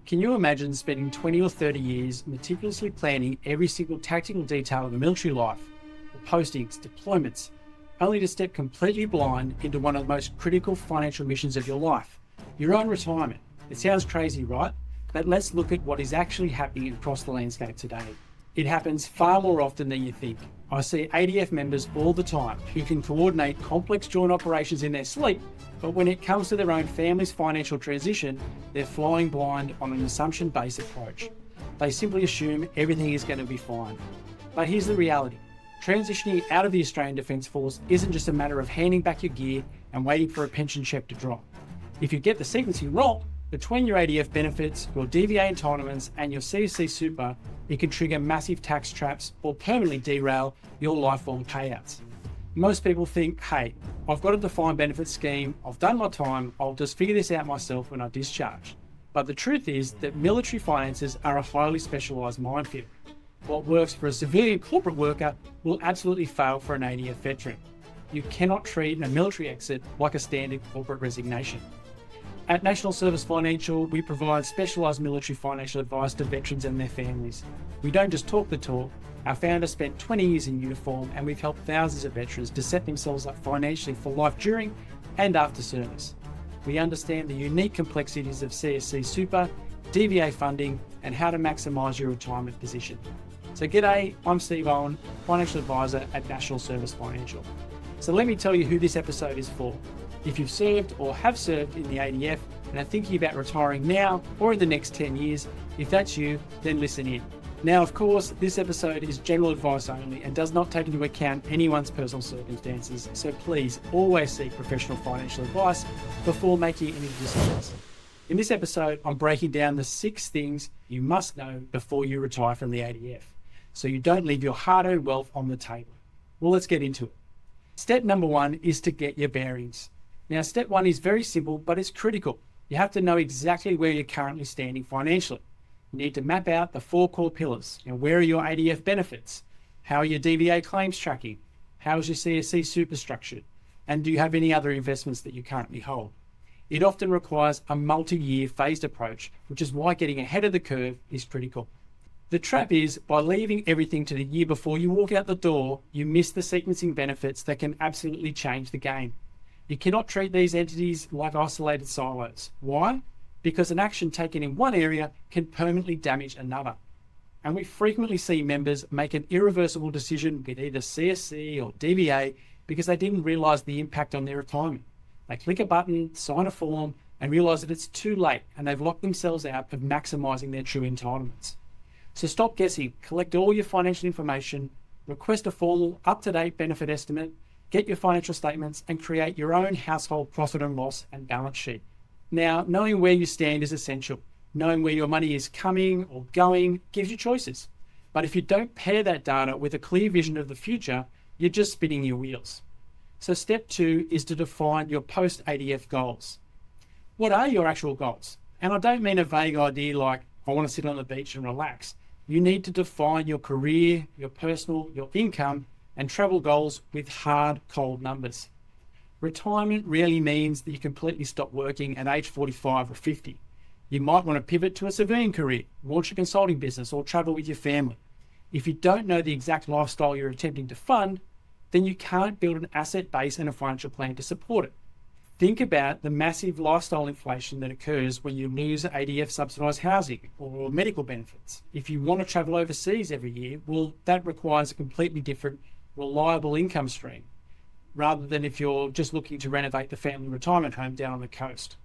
Can you imagine spending 20 or 30 years meticulously planning every single tactical detail of a military life, the postings, deployments, only to step completely blind into one of the most critical financial missions of your life, your own retirement? It sounds crazy, right? But let's look at what is actually happening across the landscape today. It happens far more often than you think. I see ADF members all the time who can coordinate complex joint operations in their sleep, but when it comes to their own family's financial transition, they're flying blind on an assumption-based approach. They simply assume everything is going to be fine. But here's the reality. Transitioning out of the Australian Defence Force isn't just a matter of handing back your gear and waiting for a pension cheque to drop. If you get the sequencing wrong, between your ADF benefits, your DVA entitlements and your CSC super, it can trigger massive tax traps or permanently derail your lifelong payouts. Most people think, hey, I've got a defined benefit scheme, I've done my time, I'll just figure this out myself when I discharge. But the truth is that military finances are a highly specialised minefield. What works for a civilian corporate worker will absolutely fail for an ADF veteran. You cannot treat a military exit like a standard corporate resignation. At National Service Financial, we provide specialised military financial advice to veterans and their families. We don't just talk the talk. Our founder spent 20 years in uniform, and we've helped thousands of veterans to set themselves up financially for life during and after service. We understand the unique complexities of CSC super, DVA funding, and how to maximise your retirement position. So g'day, I'm Steve Owen, Financial Advisor at National Service Financial. So let me tell you who this episode is for. If you've served or have served in the ADF and are thinking about retiring now or in the next 10 years, if that's you, then listen in. Now, of course, this episode is general advice only and does not take into account anyone's personal circumstances, so please always seek professional financial advice before making any decisions. In this episode, I'm breaking down the 6 things you must know before you retire from the ADF, so you don't leave your hard-earned wealth on the table. Well, let's get into it. Step number 1 is to get your bearings. Now, step 1 is very simple, but it's critical. You have to know exactly where you're currently standing financially. You need to map out the 4 core pillars. Where are your ADF benefits? How are your DVA claims tracking? How is your CSC super structured? And do you have any other investments that you currently hold? It often requires a multi-year phased approach, which is why getting ahead of the curve is critical. The trap is, by leaving everything to the year before you walk out the door, you miss the sequencing benefits that can absolutely change the game. You cannot treat these entities like isolated silos. Why? Because an action taken in one area can permanently damage another. And we frequently see members make an irreversible decision with either CSC or DVA because they didn't realise the impact on their retirement. They click a button, sign a form, and realise that it's too late and they've locked themselves out of maximising their true entitlements. So stop guessing, collect all your financial information, request a formal, up-to-date benefit estimate, get your financial statements, and create your own household profit and loss and balance sheet. Now, knowing where you stand is essential. Knowing where your money is coming or going gives you choices. But if you don't pair that data with a clear vision of the future, you're just spinning your wheels. So step 2 is to define your post-ADF goals. What are your actual goals? And I don't mean a vague idea like, I want to sit on the beach and relax. You need to define your career, your personal, your income, and travel goals with hard, cold numbers. Retirement really means that you completely stop working at age 45 or 50. You might want to pivot to a civilian career, launch a consulting business, or travel with your family. If you don't know the exact lifestyle you're attempting to fund, then you can't build an asset base and a financial plan to support it. Think about the massive lifestyle inflation that occurs when you lose ADF subsidised housing or medical benefits. If you want to travel overseas every year, well, that requires a completely different reliable income stream, rather than if you're just looking to renovate the family retirement home down on the coast.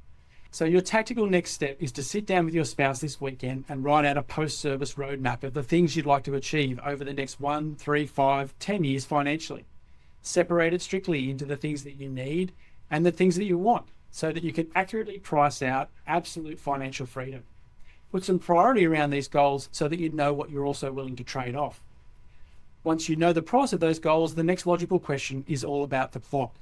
So your tactical next step is to sit down with your spouse this weekend and write out a post-service roadmap of the things you'd like to achieve over the next 1, 3, 5, 10 years financially. Separate it strictly into the things that you need and the things that you want, so that you can accurately price out absolute financial freedom. Put some priority around these goals so that you know what you're also willing to trade off. Once you know the price of those goals, the next logical question is all about the clock.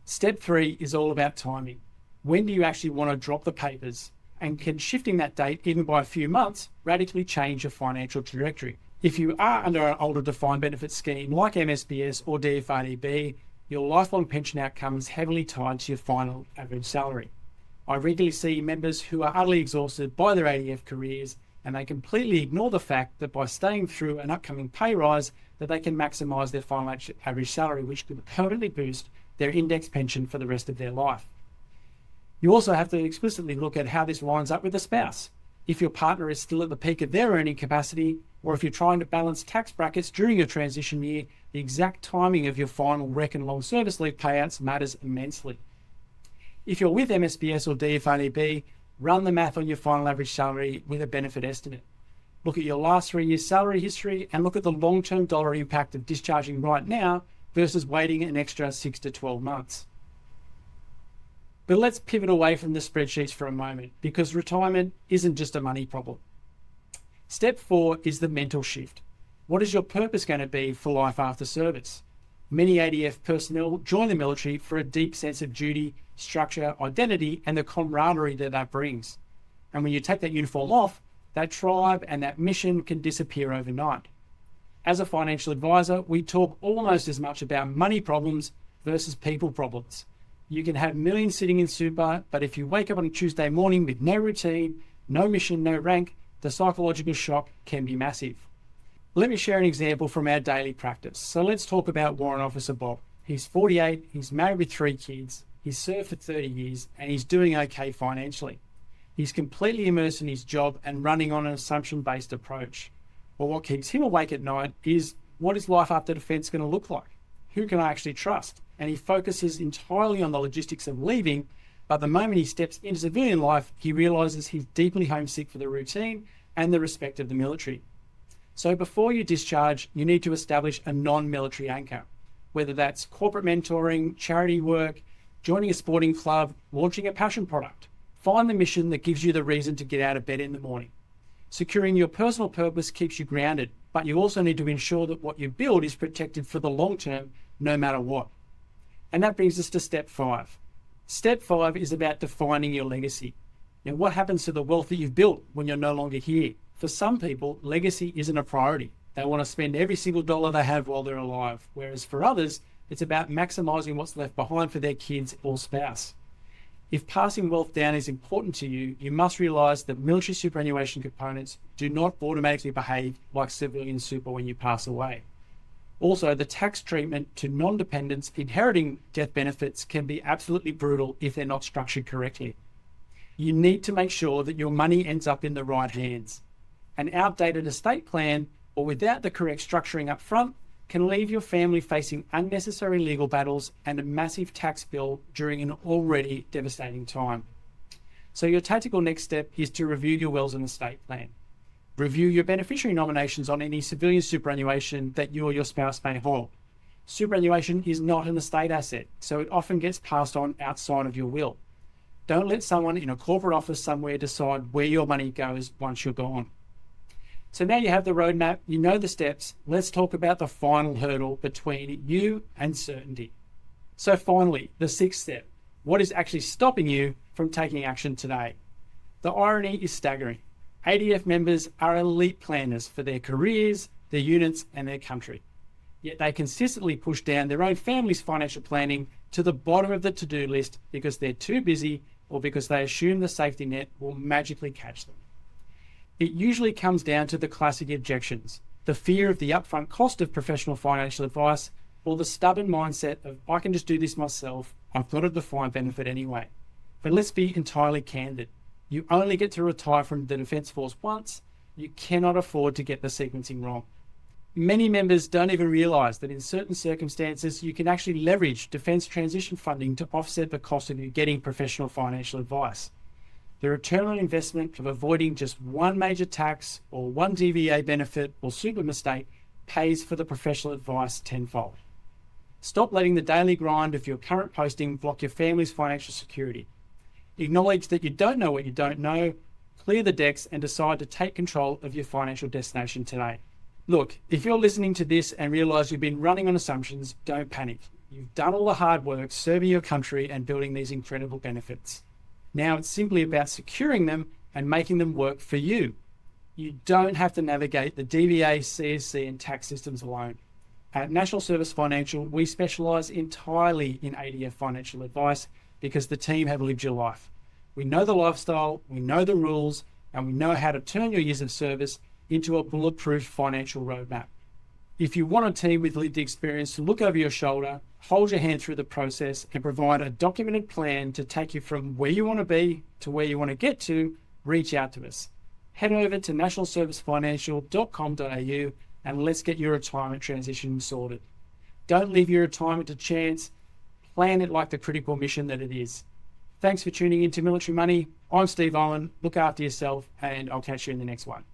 Step 3 is all about timing. When do you actually want to drop the papers? And can shifting that date, even by a few months, radically change your financial trajectory? If you are under an older defined benefit scheme like MSBS or DFRDB, your lifelong pension outcome is heavily tied to your final average salary. I regularly see members who are utterly exhausted by their ADF careers, and they completely ignore the fact that by staying through an upcoming pay rise, that they can maximise their final average salary, which could permanently boost their index pension for the rest of their life. You also have to explicitly look at how this lines up with a spouse. If your partner is still at the peak of their earning capacity, or if you're trying to balance tax brackets during your transition year, the exact timing of your final rec and long service leave payouts matters immensely. If you're with MSBS or DFRDB, run the math on your final average salary with a benefit estimate. Look at your last 3 years' salary history and look at the long-term dollar impact of discharging right now versus waiting an extra 6 to 12 months. But let's pivot away from the spreadsheets for a moment, because retirement isn't just a money problem. Step 4 is the mental shift. What is your purpose going to be for life after service? Many ADF personnel join the military for a deep sense of duty, structure, identity, and the camaraderie that brings. And when you take that uniform off, that tribe and that mission can disappear overnight. As a financial advisor, we talk almost as much about money problems versus people problems. You can have millions sitting in super, but if you wake up on a Tuesday morning with no routine, no mission, no rank, the psychological shock can be massive. Let me share an example from our daily practice. So let's talk about Warrant Officer Bob. He's 48, he's married with 3 kids, he's served for 30 years, and he's doing okay financially. He's completely immersed in his job and running on an assumption-based approach. Well, what keeps him awake at night is, what is life after defence going to look like? Who can I actually trust? And he focuses entirely on the logistics of leaving, but the moment he steps into civilian life, he realises he's deeply homesick for the routine and the respect of the military. So before you discharge, you need to establish a non-military anchor, whether that's corporate mentoring, charity work, joining a sporting club, launching a passion product. Find the mission that gives you the reason to get out of bed in the morning. Securing your personal purpose keeps you grounded, but you also need to ensure that what you build is protected for the long term, no matter what. And that brings us to step 5. Step 5 is about defining your legacy. Now, what happens to the wealth that you've built when you're no longer here? For some people, legacy isn't a priority. They want to spend every single dollar they have while they're alive, whereas for others, it's about maximising what's left behind for their kids or spouse. If passing wealth down is important to you, you must realise that military superannuation components do not automatically behave like civilian super when you pass away. Also, the tax treatment to non-dependents inheriting death benefits can be absolutely brutal if they're not structured correctly. You need to make sure that your money ends up in the right hands. An outdated estate plan, or without the correct structuring up front, can leave your family facing unnecessary legal battles and a massive tax bill during an already devastating time. So your tactical next step is to review your wills and estate plan. Review your beneficiary nominations on any civilian superannuation that you or your spouse may hold. Superannuation is not an estate asset, so it often gets passed on outside of your will. Don't let someone in a corporate office somewhere decide where your money goes once you're gone. So now you have the roadmap, you know the steps. Let's talk about the final hurdle between you and certainty. So finally, the 6th step. What is actually stopping you from taking action today? The irony is staggering. ADF members are elite planners for their careers, their units, and their country. Yet they consistently push down their own family's financial planning to the bottom of the to-do list because they're too busy or because they assume the safety net will magically catch them. It usually comes down to the classic objections, the fear of the upfront cost of professional financial advice, or the stubborn mindset of, I can just do this myself, I've got a defined benefit anyway. But let's be entirely candid. You only get to retire from the Defence Force once. You cannot afford to get the sequencing wrong. Many members don't even realise that in certain circumstances, you can actually leverage defence transition funding to offset the cost of you getting professional financial advice. The return on investment of avoiding just one major tax or one DVA benefit or super mistake pays for the professional advice tenfold. Stop letting the daily grind of your current posting block your family's financial security. Acknowledge that you don't know what you don't know, clear the decks, and decide to take control of your financial destination today. Look, if you're listening to this and realise you've been running on assumptions, don't panic. You've done all the hard work serving your country and building these incredible benefits. Now it's simply about securing them and making them work for you. You don't have to navigate the DVA, CSC and tax systems alone. At National Service Financial, we specialise entirely in ADF financial advice because the team have lived your life. We know the lifestyle, we know the rules, and we know how to turn your years of service into a bulletproof financial roadmap. If you want a team with lived experience to look over your shoulder, hold your hand through the process, and provide a documented plan to take you from where you want to be to where you want to get to, reach out to us. Head over to nationalservicefinancial.com.au and let's get your retirement transition sorted. Don't leave your retirement to chance. Plan it like the critical mission that it is. Thanks for tuning in to Military Money. I'm Steve Owen. Look after yourself, and I'll catch you in the next one.